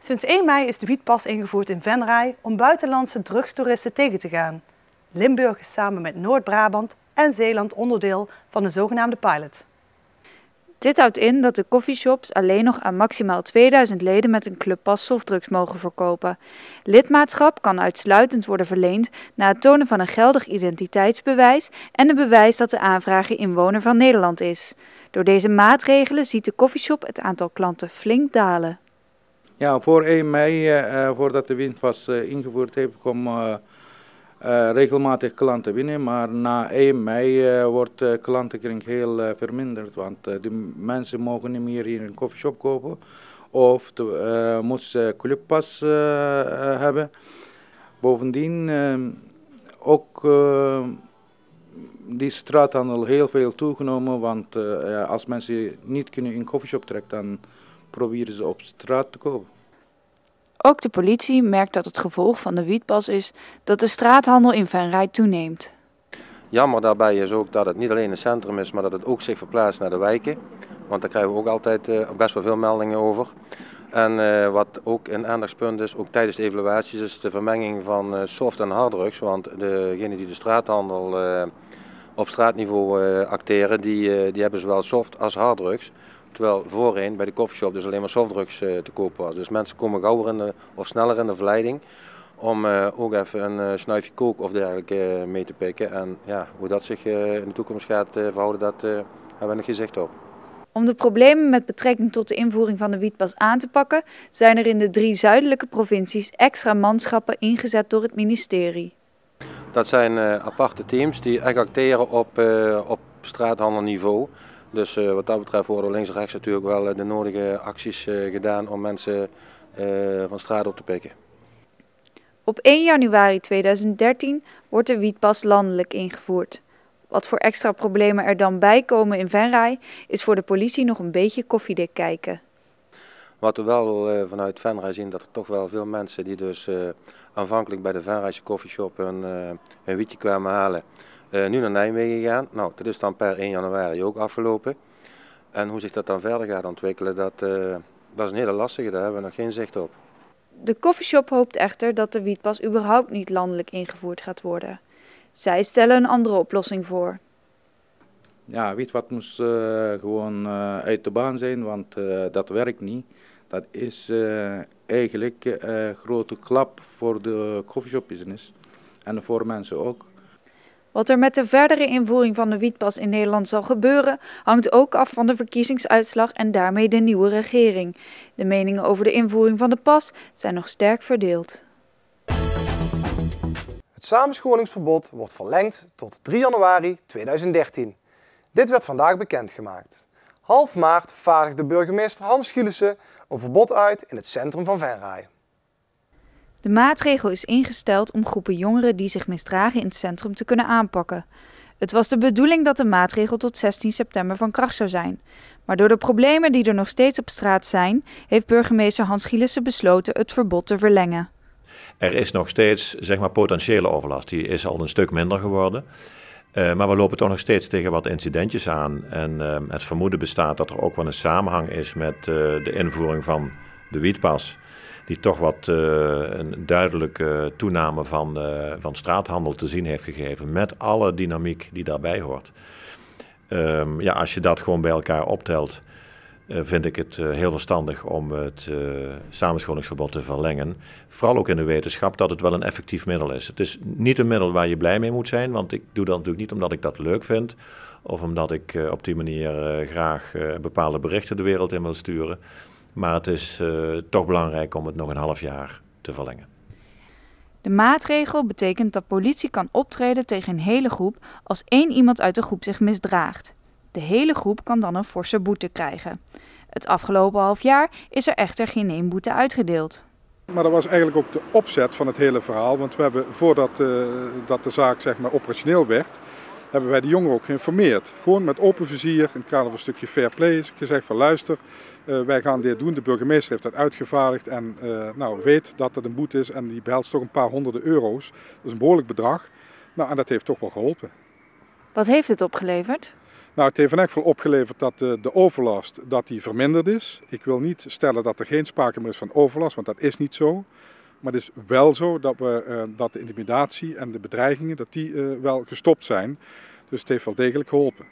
Sinds 1 mei is de wietpas ingevoerd in Venray om buitenlandse drugstoeristen tegen te gaan. Limburg is samen met Noord-Brabant en Zeeland onderdeel van de zogenaamde pilot. Dit houdt in dat de coffeeshops alleen nog aan maximaal 2000 leden met een clubpas softdrugs mogen verkopen. Lidmaatschap kan uitsluitend worden verleend na het tonen van een geldig identiteitsbewijs en een bewijs dat de aanvrager inwoner van Nederland is. Door deze maatregelen ziet de coffeeshop het aantal klanten flink dalen. Ja, voor 1 mei, voordat de windpas ingevoerd heeft, komen regelmatig klanten binnen. Maar na 1 mei wordt de klantenkring heel verminderd. Want de mensen mogen niet meer hier een coffeeshop kopen. Of moeten ze clubpas hebben. Bovendien ook die straathandel heel veel toegenomen. Want als mensen niet kunnen in een coffeeshop trekken, dan proberen ze op straat te kopen. Ook de politie merkt dat het gevolg van de wietpas is dat de straathandel in Venray toeneemt. Jammer daarbij is ook dat het niet alleen het centrum is, maar dat het ook zich verplaatst naar de wijken. Want daar krijgen we ook altijd best wel veel meldingen over. En wat ook een aandachtspunt is, ook tijdens de evaluaties, is de vermenging van soft- en harddrugs. Want degenen die de straathandel op straatniveau acteren, die hebben zowel soft- als harddrugs. Terwijl voorheen bij de coffeeshop dus alleen maar softdrugs te kopen was. Dus mensen komen gauwer of sneller in de verleiding om ook even een snuifje kook of dergelijke mee te pikken. En ja, hoe dat zich in de toekomst gaat verhouden, dat hebben we nog geen zicht op. Om de problemen met betrekking tot de invoering van de wietpas aan te pakken, zijn er in de 3 zuidelijke provincies extra manschappen ingezet door het ministerie. Dat zijn aparte teams die echt acteren op straathandelniveau. Dus wat dat betreft worden links en rechts natuurlijk wel de nodige acties gedaan om mensen van straat op te pikken. Op 1 januari 2013 wordt de wietpas landelijk ingevoerd. Wat voor extra problemen er dan bij komen in Venray is voor de politie nog een beetje koffiedik kijken. Wat we wel vanuit Venray zien, dat er toch wel veel mensen die dus aanvankelijk bij de Venrayse coffeeshop een wietje kwamen halen, nu naar Nijmegen gaan. Nou, dat is dan per 1 januari ook afgelopen. En hoe zich dat dan verder gaat ontwikkelen, dat is een hele lastige, daar hebben we nog geen zicht op. De coffeeshop hoopt echter dat de wietpas überhaupt niet landelijk ingevoerd gaat worden. Zij stellen een andere oplossing voor. Ja, wietpas moest gewoon uit de baan zijn, want dat werkt niet. Dat is eigenlijk een grote klap voor de coffeeshop business en voor mensen ook. Wat er met de verdere invoering van de wietpas in Nederland zal gebeuren, hangt ook af van de verkiezingsuitslag en daarmee de nieuwe regering. De meningen over de invoering van de pas zijn nog sterk verdeeld. Het samenscholingsverbod wordt verlengd tot 3 januari 2013. Dit werd vandaag bekendgemaakt. Half maart vaardigde burgemeester Hans Gielissen een verbod uit in het centrum van Venray. De maatregel is ingesteld om groepen jongeren die zich misdragen in het centrum te kunnen aanpakken. Het was de bedoeling dat de maatregel tot 16 september van kracht zou zijn. Maar door de problemen die er nog steeds op straat zijn, heeft burgemeester Hans Gielissen besloten het verbod te verlengen. Er is nog steeds potentiële overlast, die is al een stuk minder geworden. Maar we lopen toch nog steeds tegen wat incidentjes aan. En het vermoeden bestaat dat er ook wel een samenhang is met de invoering van de wietpas. Die toch wat een duidelijke toename van straathandel te zien heeft gegeven. Met alle dynamiek die daarbij hoort. Als je dat gewoon bij elkaar optelt, vind ik het heel verstandig om het samenscholingsverbod te verlengen. Vooral ook in de wetenschap dat het wel een effectief middel is. Het is niet een middel waar je blij mee moet zijn, want ik doe dat natuurlijk niet omdat ik dat leuk vind. Of omdat ik op die manier graag bepaalde berichten de wereld in wil sturen. Maar het is toch belangrijk om het nog een half jaar te verlengen. De maatregel betekent dat politie kan optreden tegen een hele groep als 1 iemand uit de groep zich misdraagt. De hele groep kan dan een forse boete krijgen. Het afgelopen half jaar is er echter geen 1 boete uitgedeeld. Maar dat was eigenlijk ook de opzet van het hele verhaal. Want we hebben voordat dat de zaak operationeel werd, hebben wij de jongeren ook geïnformeerd. Gewoon met open vizier, in het kader van een stukje fair play, gezegd van luister, wij gaan dit doen. De burgemeester heeft dat uitgevaardigd en weet dat het een boete is en die behelst toch een paar honderden euro's. Dat is een behoorlijk bedrag. En dat heeft toch wel geholpen. Wat heeft het opgeleverd? Nou, het heeft in elk geval opgeleverd dat de overlast die verminderd is. Ik wil niet stellen dat er geen sprake meer is van overlast, want dat is niet zo. Maar het is wel zo dat de intimidatie en de bedreigingen wel gestopt zijn. Dus het heeft wel degelijk geholpen.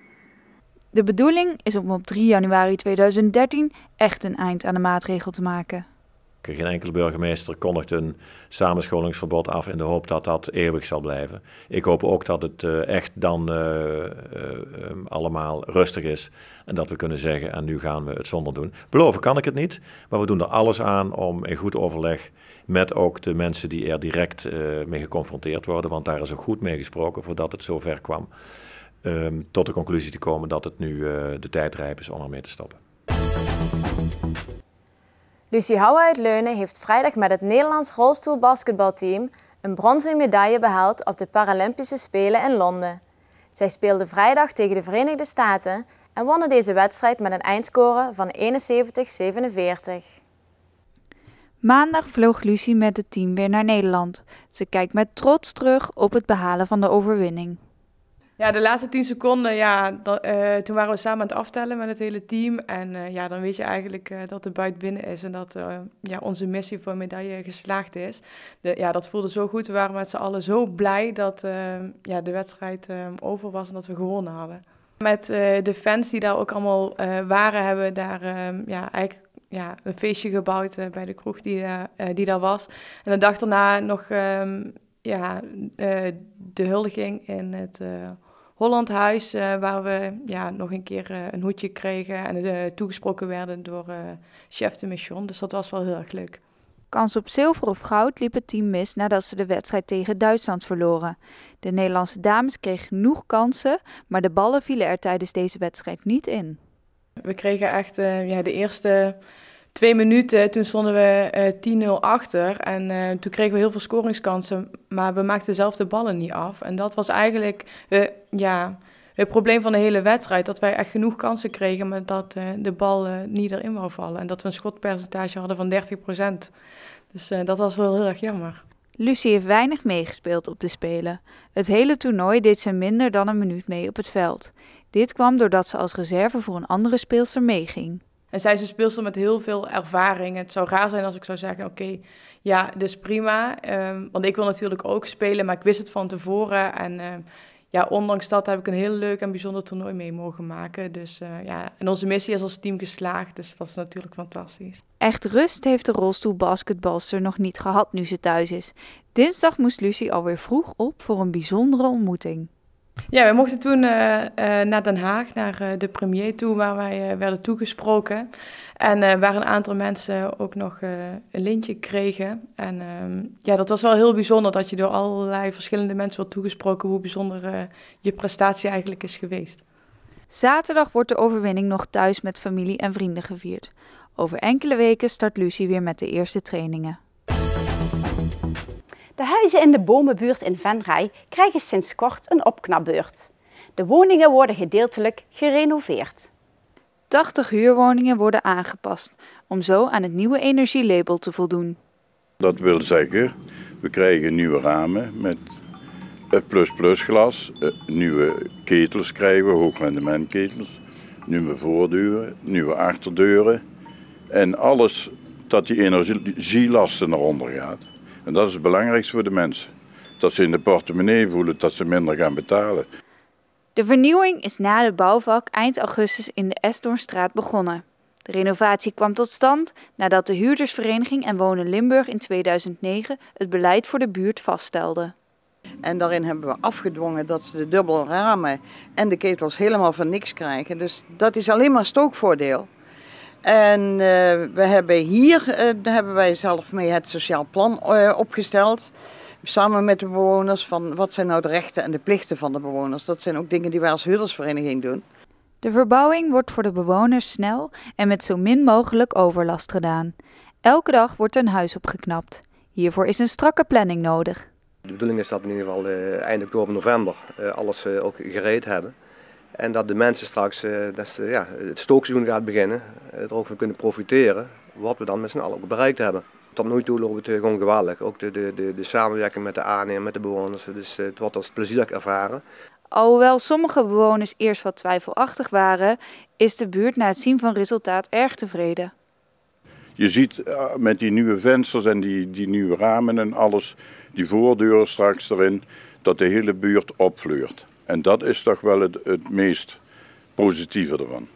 De bedoeling is om op 3 januari 2013 echt een eind aan de maatregel te maken. Geen enkele burgemeester kondigt een samenscholingsverbod af in de hoop dat dat eeuwig zal blijven. Ik hoop ook dat het echt dan allemaal rustig is en dat we kunnen zeggen en nu gaan we het zonder doen. Beloven kan ik het niet, maar we doen er alles aan om in goed overleg met ook de mensen die er direct mee geconfronteerd worden, want daar is ook goed mee gesproken voordat het zover kwam, tot de conclusie te komen dat het nu de tijd rijp is om ermee te stoppen. Lucie Houwe uit Leunen heeft vrijdag met het Nederlands rolstoelbasketbalteam een bronzen medaille behaald op de Paralympische Spelen in Londen. Zij speelde vrijdag tegen de Verenigde Staten en wonnen deze wedstrijd met een eindscore van 71-47. Maandag vloog Lucie met het team weer naar Nederland. Ze kijkt met trots terug op het behalen van de overwinning. Ja, de laatste 10 seconden, toen waren we samen aan het aftellen met het hele team. En dan weet je eigenlijk dat de buit binnen is en dat onze missie voor een medaille geslaagd is. Dat voelde zo goed. We waren met z'n allen zo blij dat de wedstrijd over was en dat we gewonnen hadden. Met de fans die daar ook allemaal waren, hebben we daar een feestje gebouwd bij de kroeg die daar was. En de dag daarna nog de huldiging in het Hollandhuis, waar we nog een keer een hoedje kregen en toegesproken werden door chef de mission. Dus dat was wel heel erg leuk. Kans op zilver of goud liep het team mis nadat ze de wedstrijd tegen Duitsland verloren. De Nederlandse dames kregen genoeg kansen, maar de ballen vielen er tijdens deze wedstrijd niet in. We kregen echt de eerste 2 minuten, toen stonden we 10-0 achter en toen kregen we heel veel scoringskansen, maar we maakten zelf de ballen niet af. En dat was eigenlijk het probleem van de hele wedstrijd, dat wij echt genoeg kansen kregen, maar dat de bal niet erin wou vallen. En dat we een schotpercentage hadden van 30%. Dus dat was wel heel erg jammer. Lucie heeft weinig meegespeeld op de Spelen. Het hele toernooi deed ze minder dan een minuut mee op het veld. Dit kwam doordat ze als reserve voor een andere speelster meeging. En zij is een speelster met heel veel ervaring. Het zou raar zijn als ik zou zeggen, oké, dus prima. Want ik wil natuurlijk ook spelen, maar ik wist het van tevoren. En ondanks dat heb ik een heel leuk en bijzonder toernooi mee mogen maken. Dus en onze missie is als team geslaagd, dus dat is natuurlijk fantastisch. Echt rust heeft de rolstoelbasketbalster nog niet gehad nu ze thuis is. Dinsdag moest Lucie alweer vroeg op voor een bijzondere ontmoeting. Ja, we mochten toen naar Den Haag, naar de premier toe, waar wij werden toegesproken. En waar een aantal mensen ook nog een lintje kregen. En dat was wel heel bijzonder dat je door allerlei verschillende mensen wordt toegesproken hoe bijzonder je prestatie eigenlijk is geweest. Zaterdag wordt de overwinning nog thuis met familie en vrienden gevierd. Over enkele weken start Lucie weer met de eerste trainingen. De huizen in de Bomenbuurt in Venray krijgen sinds kort een opknapbeurt. De woningen worden gedeeltelijk gerenoveerd. 80 huurwoningen worden aangepast om zo aan het nieuwe energielabel te voldoen. Dat wil zeggen, we krijgen nieuwe ramen met plus glas, nieuwe ketels krijgen we, hoogrendementketels, nieuwe voordeuren, nieuwe achterdeuren en alles dat die energielasten eronder gaat. En dat is het belangrijkste voor de mensen. Dat ze in de portemonnee voelen dat ze minder gaan betalen. De vernieuwing is na de bouwvak eind augustus in de Esdoornstraat begonnen. De renovatie kwam tot stand nadat de huurdersvereniging en Wonen Limburg in 2009 het beleid voor de buurt vaststelden. En daarin hebben we afgedwongen dat ze de dubbele ramen en de ketels helemaal voor niks krijgen. Dus dat is alleen maar stookvoordeel. En hebben wij zelf mee het sociaal plan opgesteld. Samen met de bewoners van wat zijn nou de rechten en de plichten van de bewoners. Dat zijn ook dingen die wij als huurdersvereniging doen. De verbouwing wordt voor de bewoners snel en met zo min mogelijk overlast gedaan. Elke dag wordt een huis opgeknapt. Hiervoor is een strakke planning nodig. De bedoeling is dat we in ieder geval eind oktober, november alles ook gereed hebben. En dat de mensen straks, het stookseizoen gaat beginnen, er ook van kunnen profiteren, wat we dan met z'n allen ook bereikt hebben. Tot nu toe loopt het gewoon geweldig. Ook de samenwerking met de aannemer, met de bewoners, dus het wordt als plezierig ervaren. Alhoewel sommige bewoners eerst wat twijfelachtig waren, is de buurt na het zien van resultaat erg tevreden. Je ziet met die nieuwe vensters en die nieuwe ramen en alles, die voordeuren straks erin, dat de hele buurt opfleurt. En dat is toch wel het meest positieve ervan.